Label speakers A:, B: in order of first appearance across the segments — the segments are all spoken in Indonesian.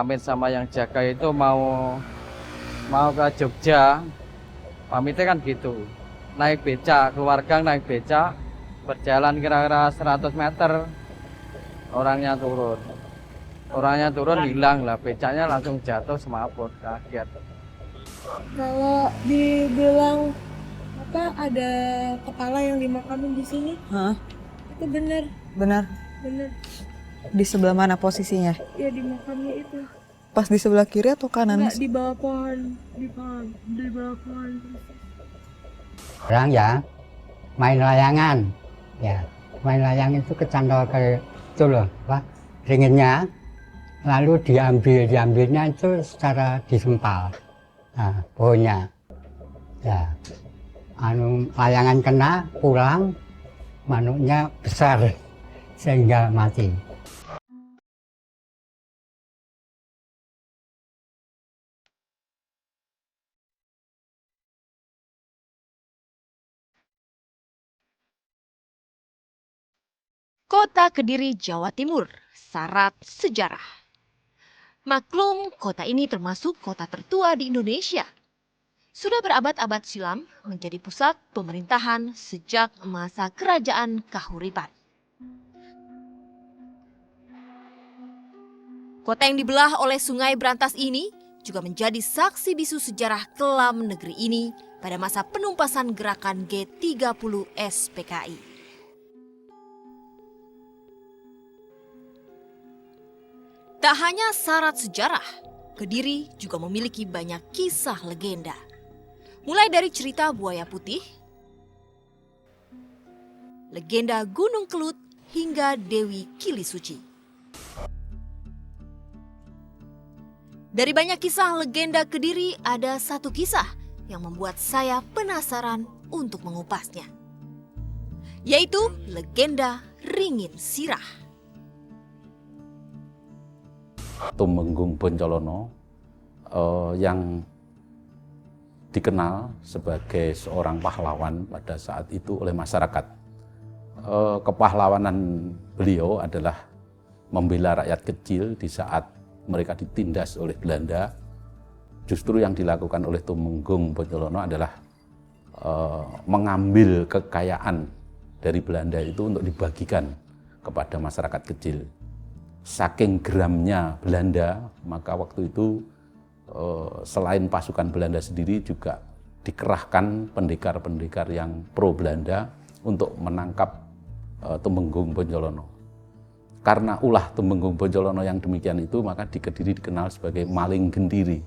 A: pamit sama yang jaga itu mau ke Jogja, pamitnya kan gitu. Naik beca, keluarga naik beca, berjalan kira-kira 100 meter, orangnya turun. Orangnya turun hilang lah, becanya langsung jatuh semaput, kaget.
B: Kalau dibilang apa ada kepala yang dimakamin di sini,
C: Hah?
B: itu bener,
C: Benar.
B: bener.
C: Di sebelah mana posisinya?
B: Ya di makamnya itu.
C: Pas di sebelah kiri atau kanan?
B: Enggak di bawah pohon, di bawah pohon.
D: Orang ya main layangan, ya main layang itu kecantol ke itu loh, apa ringinnya, lalu diambilnya itu secara disempal, nah, pohonnya, ya, layangan kena pulang, manuknya besar sehingga mati.
E: Kota Kediri, Jawa Timur, syarat sejarah. Maklum, kota ini termasuk kota tertua di Indonesia. Sudah berabad-abad silam menjadi pusat pemerintahan sejak masa kerajaan Kahuripan. Kota yang dibelah oleh Sungai Brantas ini juga menjadi saksi bisu sejarah kelam negeri ini pada masa penumpasan gerakan G30 SPKI. Tak hanya syarat sejarah, Kediri juga memiliki banyak kisah legenda. Mulai dari cerita buaya putih, legenda Gunung Kelut, hingga Dewi Kilisuci. Dari banyak kisah legenda Kediri, ada satu kisah yang membuat saya penasaran untuk mengupasnya, yaitu legenda Ringin Sirah.
F: Tumenggung Boncolono yang dikenal sebagai seorang pahlawan pada saat itu oleh masyarakat. Kepahlawanan beliau adalah membela rakyat kecil di saat mereka ditindas oleh Belanda. Justru yang dilakukan oleh Tumenggung Boncolono adalah mengambil kekayaan dari Belanda itu untuk dibagikan kepada masyarakat kecil. Saking geramnya Belanda, maka waktu itu selain pasukan Belanda sendiri juga dikerahkan pendekar-pendekar yang pro Belanda untuk menangkap Tumenggung Boncolono. Karena ulah Tumenggung Boncolono yang demikian itu, maka di Kediri dikenal sebagai maling gendiri,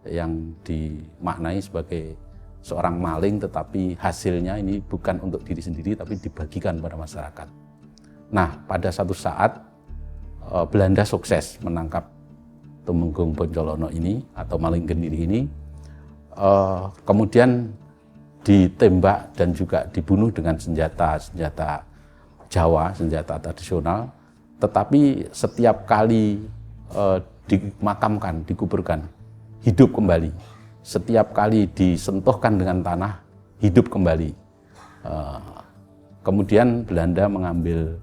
F: yang dimaknai sebagai seorang maling tetapi hasilnya ini bukan untuk diri sendiri tapi dibagikan pada masyarakat. Nah, pada satu saat Belanda sukses menangkap Tumenggung Boncolono ini atau maling gendiri ini, kemudian ditembak dan juga dibunuh dengan senjata Jawa, senjata tradisional. Tetapi setiap kali dimakamkan, dikuburkan, hidup kembali. Setiap kali disentuhkan dengan tanah, hidup kembali. Kemudian Belanda mengambil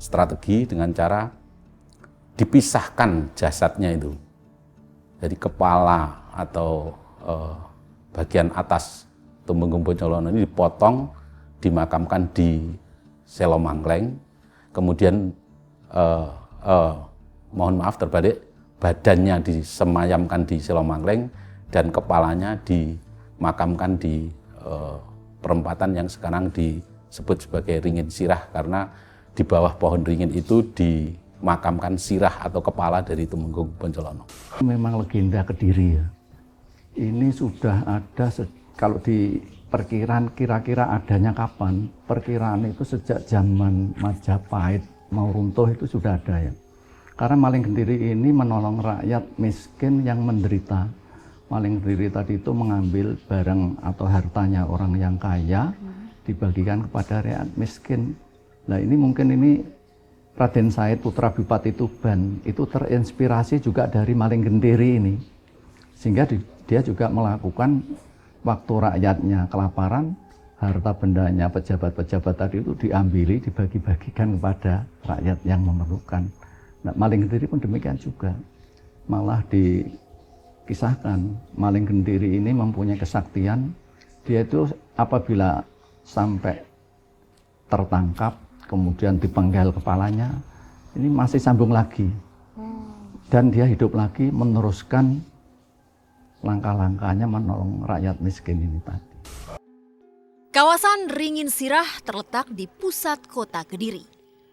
F: strategi dengan cara dipisahkan jasadnya itu. Jadi kepala atau bagian atas Tumenggung Boncolono ini dipotong, dimakamkan di Selomangkleng. Kemudian mohon maaf terbalik, badannya disemayamkan di Selomangkleng dan kepalanya dimakamkan di perempatan yang sekarang disebut sebagai Ringin Sirah, karena di bawah pohon ringin itu dimakamkan sirah atau kepala dari Tumenggung Boncolono.
G: Memang legenda Kediri ya. Ini sudah ada kalau di perkiraan kira-kira adanya kapan? Perkiraan itu sejak zaman Majapahit mau runtuh itu sudah ada ya. Karena maling gendiri ini menolong rakyat miskin yang menderita. Maling gendiri tadi itu mengambil barang atau hartanya orang yang kaya dibagikan kepada rakyat miskin. Nah ini mungkin ini Raden Said putra Bupati Tuban itu terinspirasi juga dari maling gendiri ini, sehingga dia juga melakukan waktu rakyatnya kelaparan, harta bendanya pejabat-pejabat tadi itu diambili, dibagi-bagikan kepada rakyat yang memerlukan. Nah, maling gendiri pun demikian juga. malah dikisahkan maling gentiri ini mempunyai kesaktian. Dia itu apabila sampai tertangkap, kemudian dipenggal kepalanya, ini masih sambung lagi. Dan dia hidup lagi meneruskan langkah-langkahnya menolong rakyat miskin ini tadi.
E: Kawasan Ringin Sirah terletak di pusat kota Kediri,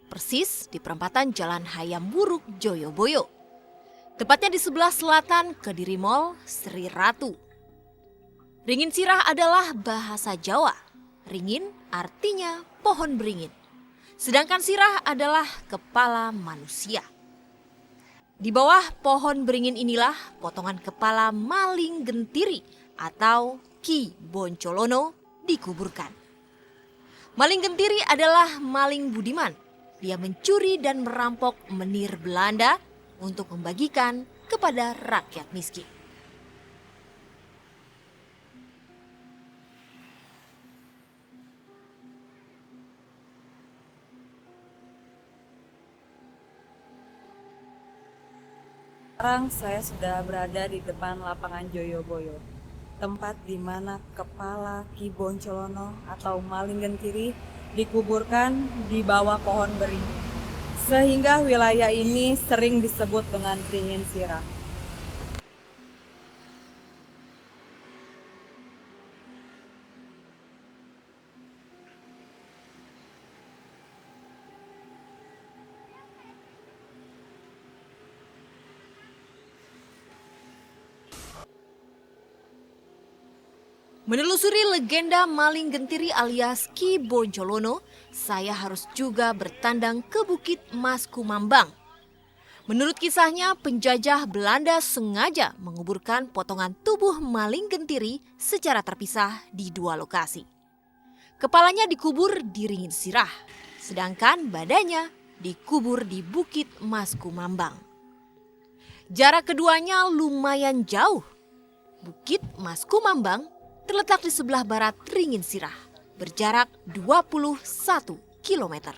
E: persis di perempatan Jalan Hayam Buruk Joyoboyo. Tepatnya di sebelah selatan Kediri Mall Sri Ratu. Ringin Sirah adalah bahasa Jawa. Ringin artinya pohon beringin. Sedangkan sirah adalah kepala manusia. Di bawah pohon beringin inilah potongan kepala maling gentiri atau Ki Boncolono dikuburkan. Maling gentiri adalah maling budiman. Dia mencuri dan merampok menir Belanda untuk membagikan kepada rakyat miskin.
H: Sekarang saya sudah berada di depan lapangan Joyoboyo, tempat di mana kepala Ki Boncolono atau maling gentiri dikuburkan di bawah pohon beringin. Sehingga wilayah ini sering disebut dengan Ringin Sirah.
E: Menelusuri legenda maling gentiri alias Ki Boncolono, saya harus juga bertandang ke Bukit Mas Kumambang. Menurut kisahnya, penjajah Belanda sengaja menguburkan potongan tubuh maling gentiri secara terpisah di dua lokasi. Kepalanya dikubur di Ringin Sirah, sedangkan badannya dikubur di Bukit Mas Kumambang. Jarak keduanya lumayan jauh. Bukit Mas Kumambang terletak di sebelah barat Ringin Sirah, berjarak 21 km.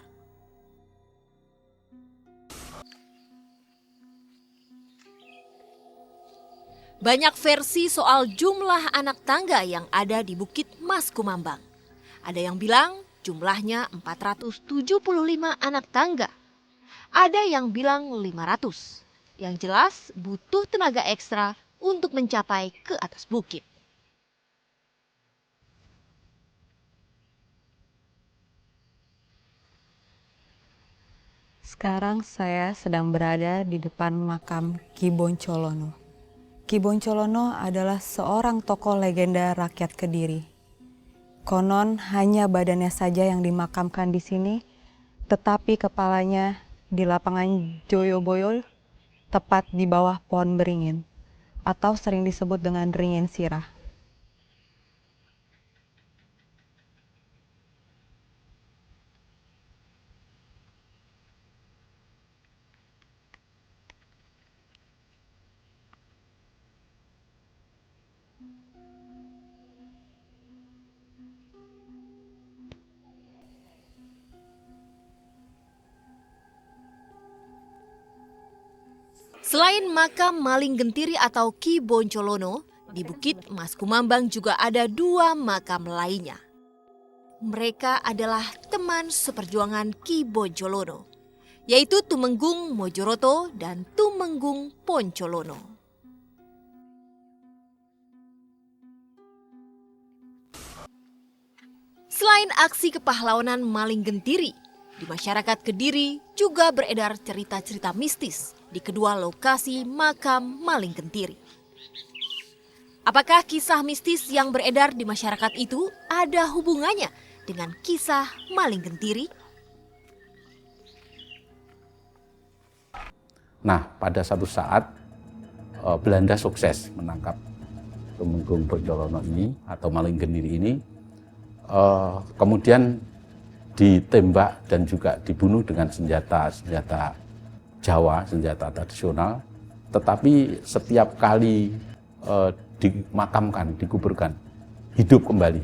E: Banyak versi soal jumlah anak tangga yang ada di Bukit Mas Kumambang. Ada yang bilang jumlahnya 475 anak tangga. Ada yang bilang 500. Yang jelas butuh tenaga ekstra untuk mencapai ke atas bukit.
H: Sekarang saya sedang berada di depan makam Ki Boncolono. Ki Boncolono adalah seorang tokoh legenda rakyat Kediri. Konon hanya badannya saja yang dimakamkan di sini, tetapi kepalanya di lapangan Joyoboyo, tepat di bawah pohon beringin, atau sering disebut dengan Ringin Sirah.
E: Selain makam maling gentiri atau Ki Boncolono, di Bukit Mas Kumambang juga ada dua makam lainnya. Mereka adalah teman seperjuangan Ki Boncolono, yaitu Tumenggung Mojoroto dan Tumenggung Poncolono. Selain aksi kepahlawanan maling gentiri, di masyarakat Kediri juga beredar cerita-cerita mistis di kedua lokasi makam maling gentiri. Apakah kisah mistis yang beredar di masyarakat itu ada hubungannya dengan kisah maling gentiri?
F: Nah, pada satu saat Belanda sukses menangkap Tumenggung Boncolono ini atau maling gentiri ini, kemudian ditembak dan juga dibunuh dengan senjata Jawa, senjata tradisional. Tetapi setiap kali dimakamkan, dikuburkan, hidup kembali.